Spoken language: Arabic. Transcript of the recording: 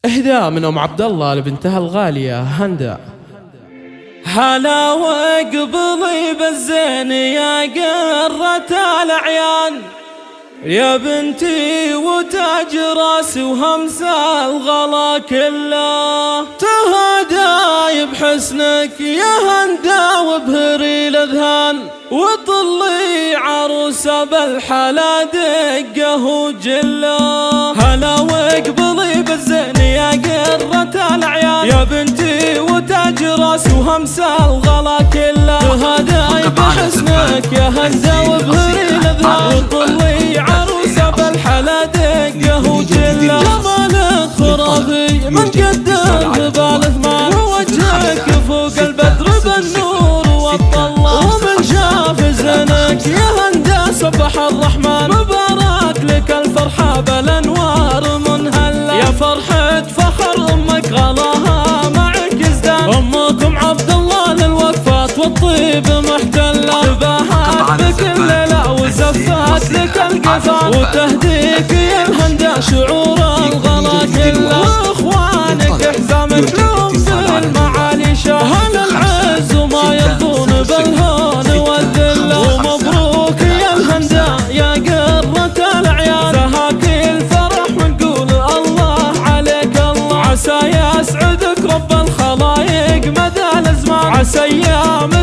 إهداء من أم عبد الله لبنتها الغالية هندا. هلا وقبلي بالزين يا قرة الأعيان، يا بنتي وتاج راسي وهمس الغلا كله، تهداي بحسنك يا هندا وبهري الاذهان، وطلي عروسة بالحلا دقه وجله. هلا وقبلي بالزين يا قرة الأعيان، يا بنتي وتاج راسي وهمس الغلا كله، تهداي بحسنك يا هندا وبهري الاذهان، وطلي عروسة بالحلا دقه وجله. جمالك خرافي من قدام جبال ثمان، ووجهك فوق البدر بالنور والطلة، ومن شاف زينك يا هندا سبح الرحمن، مبارك لك الفرحة بالانوار منهلة، يا فرحة فخر امك غلاها معك ازدان، امكم عبد الله للوقفات والطيب محتلة، تباهت بك الليلة وزفت لك القفا، وتهديك يا الهندا شعور الغلا كله، واخوانك احزامك لهم بالمعالي شاهل العز وما يرضون بالهون والذله، ومبروك يا الهندا يا قرة الأعيان، سهاك الفرح ونقول الله عليك الله، عسى يسعدك رب الخلايق مدى الازمان، عسى ايام